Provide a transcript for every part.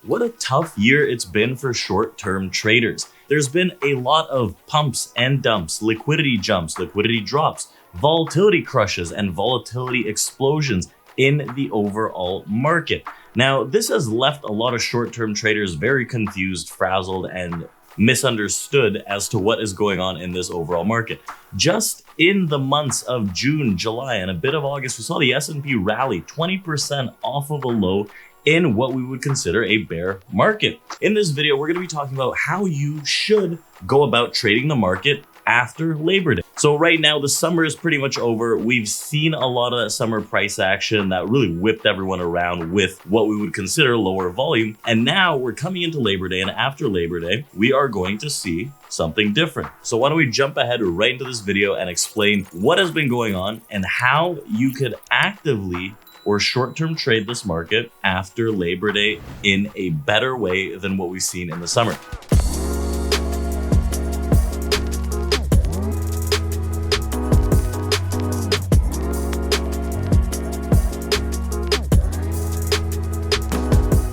What a tough year it's been for short-term traders. There's been a lot of pumps and dumps, liquidity jumps, liquidity drops, volatility crushes, and volatility explosions in the overall market. Now, this has left a lot of short-term traders very confused, frazzled, and misunderstood as to what is going on in this overall market. Just in the months of June, July, and a bit of August, we saw the S&P rally 20% off of a low in what we would consider a bear market. In this video, we're going to be talking about how you should go about trading the market after Labor Day. So right now, the summer is pretty much over. We've seen a lot of that summer price action that really whipped everyone around with what we would consider lower volume. And now we're coming into Labor Day, and after Labor Day, we are going to see something different. So why don't we jump ahead right into this video and explain what has been going on and how you could actively or short-term trade this market after Labor Day in a better way than what we've seen in the summer.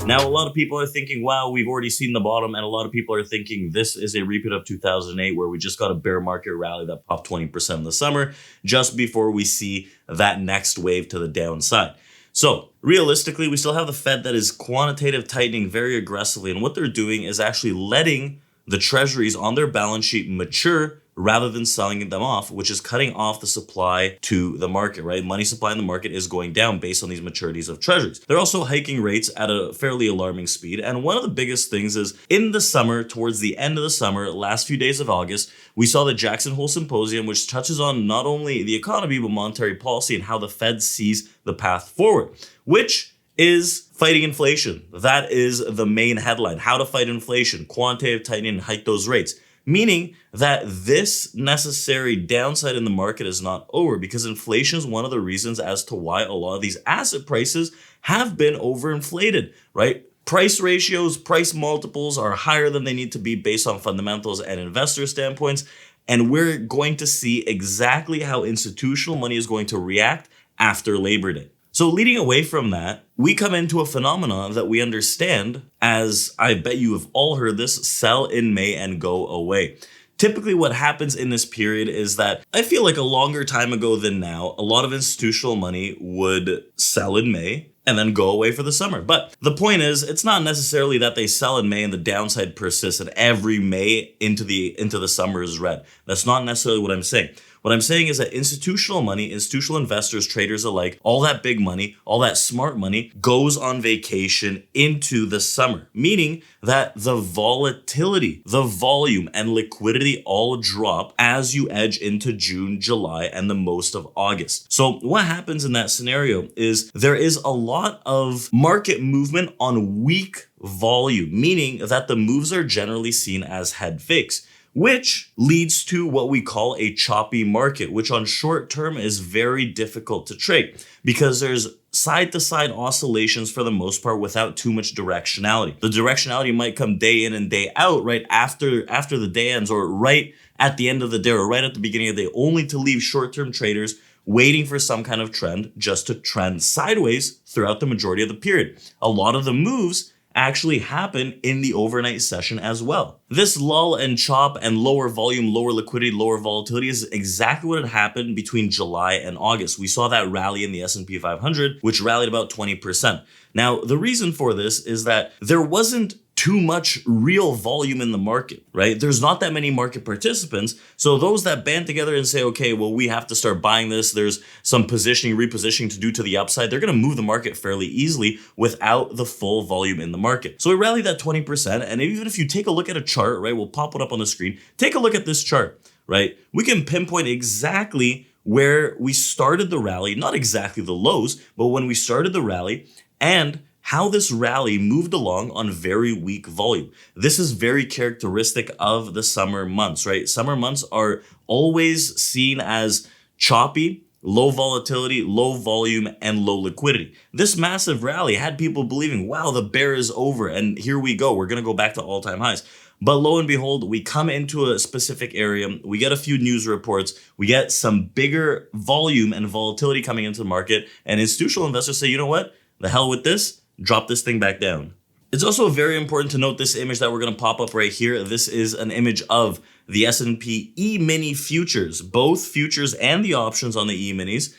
Now, a lot of people are thinking, wow, we've already seen the bottom. And a lot of people are thinking this is a repeat of 2008, where we just got a bear market rally that popped 20% in the summer, just before we see that next wave to the downside. So realistically, we still have the Fed that is quantitative tightening very aggressively. And what they're doing is actually letting the treasuries on their balance sheet mature rather than selling them off, which is cutting off the supply to the market, right? Money supply in the market is going down based on these maturities of treasuries. They're also hiking rates at a fairly alarming speed. And one of the biggest things is in the summer, towards the end of the summer, last few days of August, we saw the Jackson Hole Symposium, which touches on not only the economy, but monetary policy and how the Fed sees the path forward, which is fighting inflation. That is the main headline. How to fight inflation, quantitative tightening, and hike those rates. Meaning that this necessary downside in the market is not over, because inflation is one of the reasons as to why a lot of these asset prices have been overinflated, right? Price ratios, price multiples are higher than they need to be based on fundamentals and investor standpoints. And we're going to see exactly how institutional money is going to react after Labor Day. So leading away from that, we come into a phenomenon that we understand as, I bet you have all heard this, sell in May and go away. Typically what happens in this period is that I feel like a longer time ago than now, a lot of institutional money would sell in May and then go away for the summer. But the point is, it's not necessarily that they sell in May and the downside persists and every May into the summer is red. That's not necessarily what I'm saying. What I'm saying is that institutional money, institutional investors, traders alike, all that big money, all that smart money goes on vacation into the summer, meaning that the volatility, the volume, and liquidity all drop as you edge into June, July, and the most of August. So what happens in that scenario is there is a lot of market movement on weak volume, meaning that the moves are generally seen as head fakes, which leads to what we call a choppy market, which on short term is very difficult to trade because there's side-to-side oscillations for the most part without too much directionality. The directionality might come day in and day out, right after the day ends, or right at the end of the day, or right at the beginning of the day, only to leave short-term traders waiting for some kind of trend just to trend sideways throughout the majority of the period. A lot of the moves actually happen in the overnight session as well. This lull and chop and lower volume, lower liquidity, lower volatility is exactly what had happened between July and August. We saw that rally in the S&P 500, which rallied about 20%. Now, the reason for this is that there wasn't too much real volume in the market, right? There's not that many market participants. So those that band together and say, okay, well, we have to start buying this, there's some positioning, repositioning to do to the upside, they're going to move the market fairly easily without the full volume in the market. So we rallied that 20%. And even if you take a look at a chart, right, we'll pop it up on the screen. Take a look at this chart, right? We can pinpoint exactly where we started the rally, not exactly the lows, but when we started the rally, and how this rally moved along on very weak volume. This is very characteristic of the summer months, right? Summer months are always seen as choppy, low volatility, low volume, and low liquidity. This massive rally had people believing, wow, the bear is over, and here we go. We're going to go back to all-time highs. But lo and behold, we come into a specific area, we get a few news reports, we get some bigger volume and volatility coming into the market, and institutional investors say, you know what? The hell with this. Drop this thing back down. It's also very important to note this image that we're going to pop up right here. This is an image of the S&P E-mini futures, both futures and the options on the E-minis.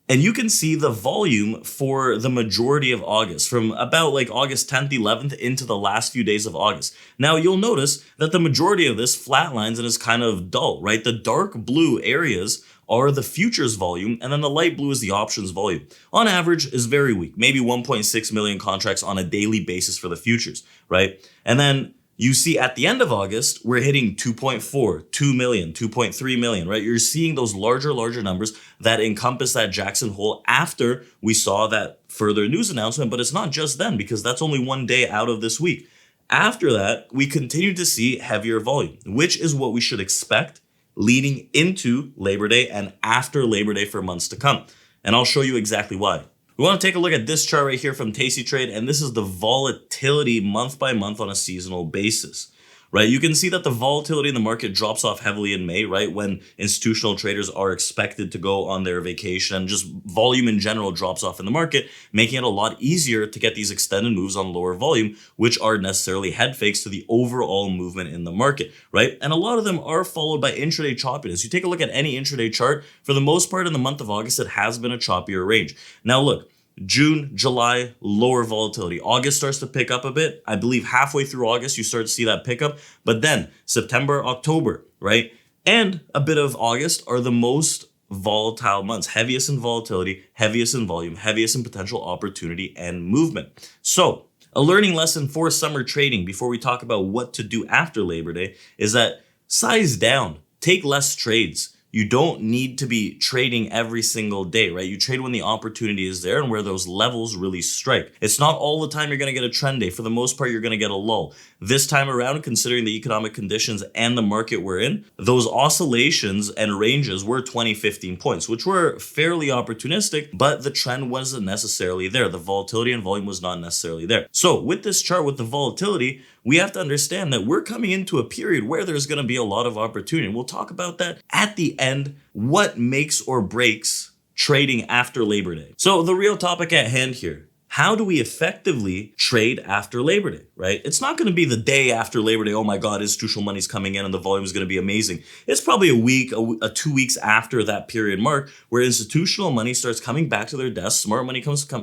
And you can see the volume for the majority of August, from about like August 10th, 11th into the last few days of August. Now you'll notice that the majority of this flatlines and is kind of dull, right? The dark blue areas are the futures volume, and then the light blue is the options volume. On average is very weak, maybe 1.6 million contracts on a daily basis for the futures, right? And then you see at the end of August, we're hitting 2.4, 2 million, 2.3 million, right? You're seeing those larger numbers that encompass that Jackson Hole after we saw that further news announcement. But it's not just then, because that's only one day out of this week. After that, we continue to see heavier volume, which is what we should expect leading into Labor Day and after Labor Day for months to come. And I'll show you exactly why. We want to take a look at this chart right here from Tasty Trade, and this is the volatility month by month on a seasonal basis, right? You can see that the volatility in the market drops off heavily in May, right? When institutional traders are expected to go on their vacation, and just volume in general drops off in the market, making it a lot easier to get these extended moves on lower volume, which are necessarily head fakes to the overall movement in the market, right? And a lot of them are followed by intraday choppiness. You take a look at any intraday chart, for the most part in the month of August, it has been a choppier range. Now look, June, July, lower volatility. August starts to pick up a bit. I believe halfway through August, you start to see that pickup. But then September, October, right? And a bit of August are the most volatile months. Heaviest in volatility, heaviest in volume, heaviest in potential opportunity and movement. So a learning lesson for summer trading before we talk about what to do after Labor Day is that size down, take less trades. You don't need to be trading every single day, right? You trade when the opportunity is there and where those levels really strike. It's not all the time you're going to get a trend day. For the most part, you're going to get a lull. This time around, considering the economic conditions and the market we're in, those oscillations and ranges were 20, 15 points, which were fairly opportunistic, but the trend wasn't necessarily there. The volatility and volume was not necessarily there. So with this chart, with the volatility, we have to understand that we're coming into a period where there's going to be a lot of opportunity. And we'll talk about that at the end, what makes or breaks trading after Labor Day. So the real topic at hand here, how do we effectively trade after Labor Day, right? It's not going to be the day after Labor Day, oh my God, institutional money's coming in and the volume is going to be amazing. It's probably a week, 2 weeks after that period mark where institutional money starts coming back to their desk, smart money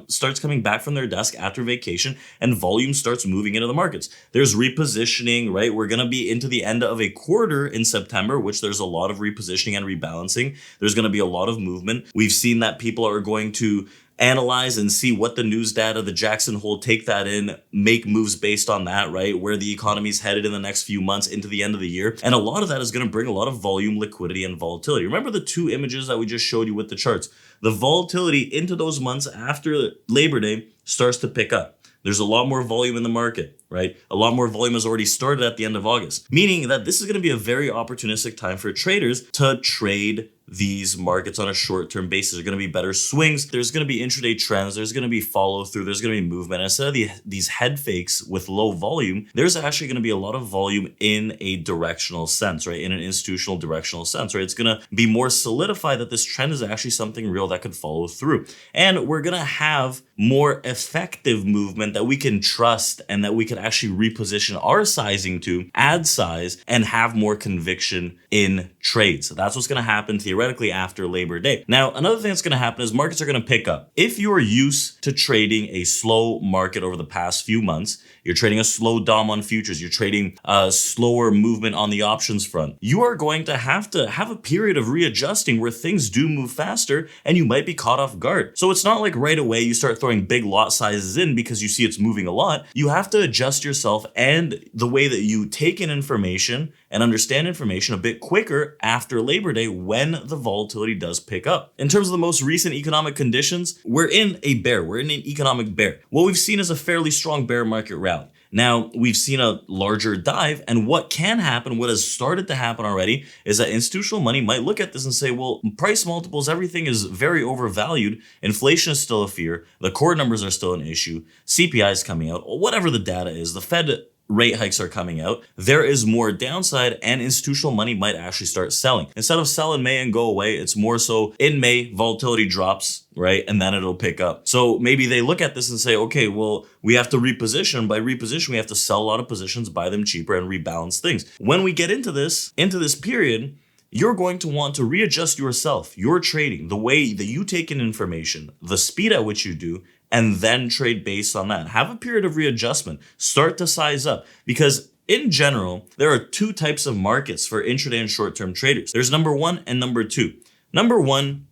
starts coming back from their desk after vacation, and volume starts moving into the markets. There's repositioning, right? We're going to be into the end of a quarter in September, which there's a lot of repositioning and rebalancing. There's going to be a lot of movement. We've seen that people are going to analyze and see what the news data, the Jackson Hole, take that in, make moves based on that, right? Where the economy's headed in the next few months into the end of the year. And a lot of that is going to bring a lot of volume, liquidity, and volatility. Remember the two images that we just showed you with the charts? The volatility into those months after Labor Day starts to pick up. There's a lot more volume in the market, right? A lot more volume has already started at the end of August, meaning that this is going to be a very opportunistic time for traders to trade these markets on a short-term basis. There are going to be better swings. There's going to be intraday trends. There's going to be follow-through. There's going to be movement. Instead of these head fakes with low volume, there's actually going to be a lot of volume in a directional sense, right? In an institutional directional sense, right? It's going to be more solidified that this trend is actually something real that could follow through. And we're going to have more effective movement that we can trust and that we can actually reposition our sizing to, add size, and have more conviction in trades. So that's what's going to happen theoretically after Labor Day. Now, another thing that's going to happen is markets are going to pick up. If you are used to trading a slow market over the past few months, you're trading a slow DOM on futures, you're trading a slower movement on the options front, you are going to have a period of readjusting where things do move faster and you might be caught off guard. So it's not like right away you start throwing big lot sizes in because you see it's moving a lot. You have to adjust yourself and the way that you take in information and understand information a bit quicker after Labor Day when the volatility does pick up. In terms of the most recent economic conditions, we're in a bear. We're in an economic bear. What we've seen is a fairly strong bear market rally. Now, we've seen a larger dive, and what can happen, what has started to happen already, is that institutional money might look at this and say, well, price multiples, everything is very overvalued. Inflation is still a fear. The core numbers are still an issue. CPI is coming out. Whatever the data is, the Fed rate hikes are coming out, there is more downside and institutional money might actually start selling. Instead of sell in May and go away, it's more so in May, volatility drops, right? And then it'll pick up. So maybe they look at this and say, okay, well, we have to reposition. By reposition, we have to sell a lot of positions, buy them cheaper and rebalance things. When we get into this period, you're going to want to readjust yourself, your trading, the way that you take in information, the speed at which you do, and then trade based on that. Have a period of readjustment. Start to size up, because in general, there are two types of markets for intraday and short-term traders. There's number one and number two. Number one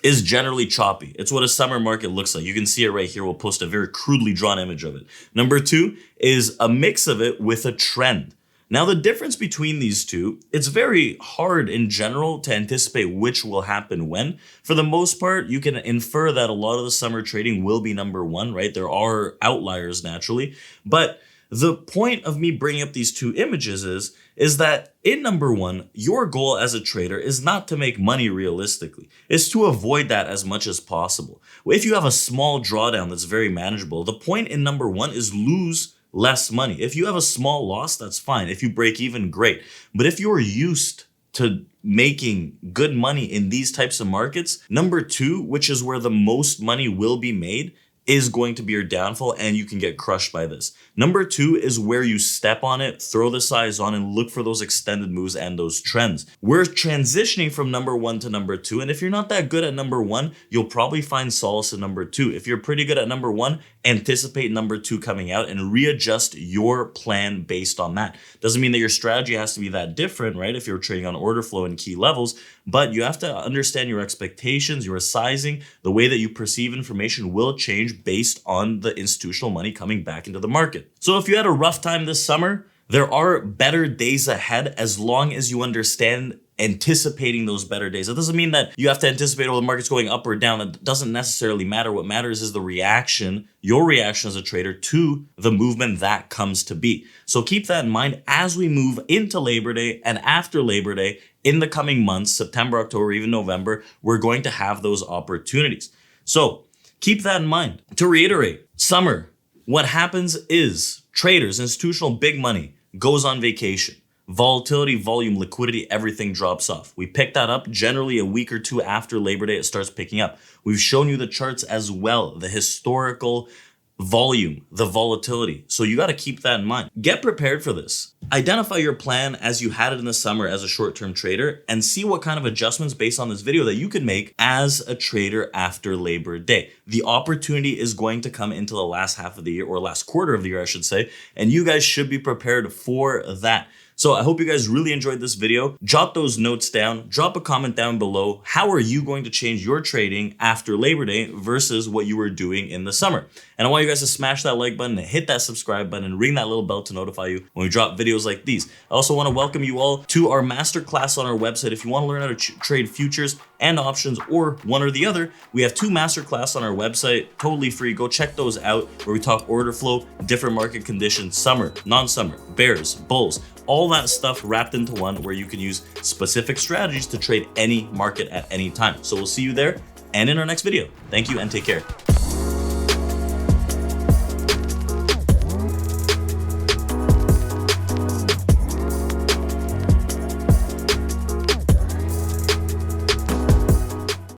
is generally choppy. It's what a summer market looks like. You can see it right here. We'll post a very crudely drawn image of it. Number two is a mix of it with a trend. Now, the difference between these two, it's very hard in general to anticipate which will happen when. For the most part, you can infer that a lot of the summer trading will be number one, right? There are outliers naturally. But the point of me bringing up these two images is that in number one, your goal as a trader is not to make money realistically. It's to avoid that as much as possible. If you have a small drawdown that's very manageable, the point in number one is lose less money. If you have a small loss, that's fine. If you break even, great. But if you're used to making good money in these types of markets, number two, which is where the most money will be made, is going to be your downfall, and you can get crushed by this. Number two is where you step on it, throw the size on, and look for those extended moves and those trends. We're transitioning from number one to number two, and if you're not that good at number one, you'll probably find solace in number two. If you're pretty good at number one, anticipate number two coming out and readjust your plan based on that. Doesn't mean that your strategy has to be that different, right? If you're trading on order flow and key levels, but you have to understand your expectations, your sizing, the way that you perceive information will change based on the institutional money coming back into the market. So if you had a rough time this summer, there are better days ahead as long as you understand anticipating those better days. It doesn't mean that you have to anticipate, the market's going up or down. That doesn't necessarily matter. What matters is the reaction, your reaction as a trader to the movement that comes to be. So keep that in mind as we move into Labor Day and after Labor Day in the coming months, September, October, even November, we're going to have those opportunities. So keep that in mind. To reiterate, summer, what happens is traders, institutional big money, goes on vacation. Volatility, volume, liquidity, everything drops off. We pick that up generally a week or two after Labor Day, it starts picking up. We've shown you the charts as well, the historical volume, the volatility. So you got to keep that in mind. Get prepared for this. Identify your plan as you had it in the summer as a short-term trader and see what kind of adjustments based on this video that you can make as a trader after Labor Day. The opportunity is going to come into the last half of the year, or last quarter of the year, I should say, and you guys should be prepared for that. So I hope you guys really enjoyed this video. Jot those notes down, drop a comment down below. How are you going to change your trading after Labor Day versus what you were doing in the summer? And I want you guys to smash that like button, hit that subscribe button, and ring that little bell to notify you when we drop videos like these. I also want to welcome you all to our masterclass on our website. If you want to learn how to trade futures and options, or one or the other, we have two masterclass on our website, totally free. Go check those out, where we talk order flow, different market conditions, summer, non-summer, bears, bulls, all that stuff wrapped into one, where you can use specific strategies to trade any market at any time. So we'll see you there and in our next video. Thank you and take care.